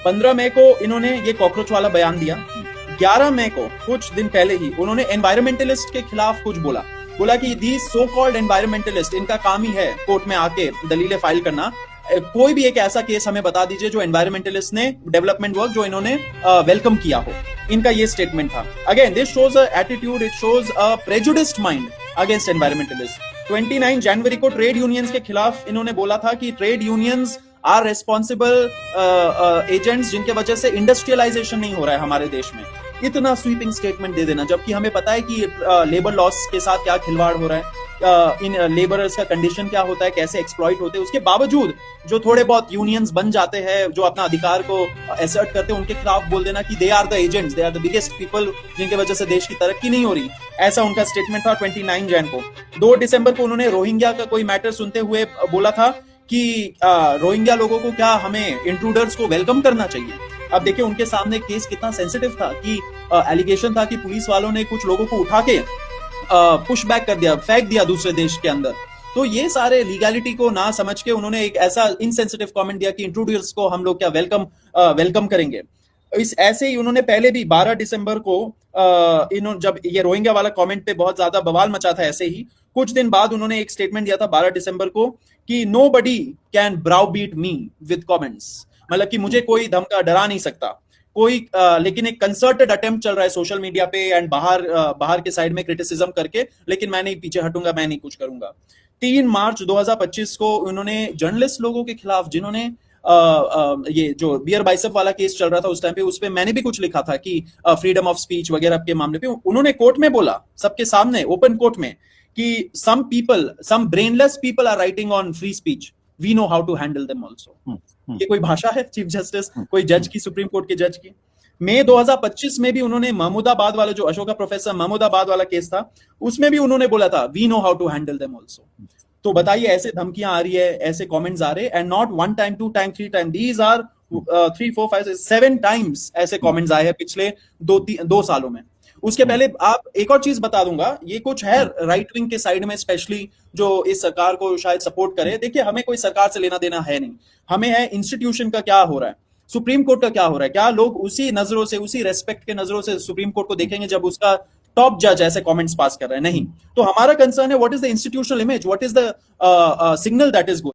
15 मई को इन्होंने ये कॉकरोच वाला बयान दिया। 11 मई को कुछ दिन पहले ही उन्होंने एनवायरमेंटलिस्ट के खिलाफ कुछ बोला कि दी सो कॉल्ड एनवायरमेंटलिस्ट, इनका काम ही है कोर्ट में आके दलीलें फाइल करना। कोई भी एक ऐसा केस हमें बता दीजिए जो एनवायरमेंटलिस्ट ने डेवलपमेंट वर्क जो इन्होंने वेलकम किया हो। इनका ये स्टेटमेंट था। Again this shows a attitude, it shows a prejudiced mind against environmentalist. 29 जनवरी को ट्रेड यूनियंस के खिलाफ इन्होंने बोला था कि trade unions are responsible agents जिनके वजह से इंडस्ट्रियलाइजेशन नहीं हो रहा है हमारे देश में। इतना स्वीपिंग स्टेटमेंट दे देना, जबकि हमें पता है कि लेबर लॉस के साथ क्या खिलवाड़ हो रहा है, इन लेबरर्स का कंडीशन क्या होता है, कैसे एक्सप्लॉइट होते हैं। उसके बावजूद जो थोड़े बहुत यूनियंस बन जाते हैं, जो अपना अधिकार को एसर्ट करते हैं, उनके खिलाफ बोल देना कि they are the agents, they are the biggest people जिनके वजह से देश की तरक्की नहीं हो रही। ऐसा उनका स्टेटमेंट था 29 जैन को। 2 दिसंबर को उन्होंने रोहिंग्या का कोई मैटर सुनते हुए बोला था कि रोहिंग्या लोगों को क्या हमें इंट्रूडर्स को वेलकम करना चाहिए। अब देखिए उनके सामने केस कितना सेंसिटिव था कि एलिगेशन था कि पुलिस वालों ने कुछ लोगों को उठा के पुश बैक कर दिया, फेंक दिया दूसरे देश के अंदर। तो ये सारे लीगैलिटी को ना समझ के उन्होंने एक ऐसा इनसेंसिटिव कमेंट दिया कि इंट्रूडर्स को हम लोग क्या वेलकम करेंगे। इस ऐसे ही उन्होंने पहले भी 12 दिसंबर को इन्होंने जब ये रोहिंग्या वाला कमेंट पे बहुत ज्यादा बवाल मचा था, ऐसे ही कुछ दिन बाद उन्होंने एक स्टेटमेंट दिया था 12 दिसंबर को कि nobody can browbeat me with comments, मतलब कि मुझे कोई धमका डरा नहीं सकता कोई। लेकिन एक कंसर्टेड अटेम्प्ट चल रहा है सोशल मीडिया पे एंड बाहर के साइड में क्रिटिसिज्म करके, लेकिन मैं नहीं पीछे हटूंगा, मैं नहीं कुछ करूंगा। 3 मार्च 2025 को उन्होंने जर्नलिस्ट लोगों के खिलाफ जिन्होंने ये जो बियर बाइसेप वाला केस चल रहा था उस टाइम पे, उस पे मैंने भी कुछ लिखा था कि फ्रीडम ऑफ स्पीच वगैरह के मामले पे उन्होंने कोर्ट में बोला, सबके सामने ओपन कोर्ट में, कि some brainless people are writing on free speech, we know how to handle them also। ये कोई भाषा है चीफ जस्टिस, कोई जज की, सुप्रीम कोर्ट के जज की। मई 2025 में भी उन्होंने महमूदाबाद वाला जो अशोका प्रोफेसर महमूदाबाद वाला केस था, उसमें भी उन्होंने बोला था we know how to handle them also. तो बताइए ऐसे धमकियां आ रही है, ऐसे कमेंट्स आ रहे, and not 1 time 2 time 3 time, these are 3 4 5 7 times ऐसे कमेंट्स आए हैं पिछले 2 सालों में। उसके पहले आप एक और चीज बता दूंगा, ये कुछ है राइट विंग के साइड में स्पेशली जो इस सरकार को शायद सपोर्ट करे। देखिए हमें कोई सरकार से लेना देना है नहीं, हमें है इंस्टीट्यूशन का क्या हो रहा है, सुप्रीम कोर्ट का क्या हो रहा है। क्या लोग उसी नजरों से, उसी रेस्पेक्ट के नजरों से सुप्रीम कोर्ट को देखेंगे जब उसका टॉप जज ऐसे कमेंट्स पास कर रहा है? नहीं। तो हमारा कंसर्न है what is the institutional image, what is the signal that is good.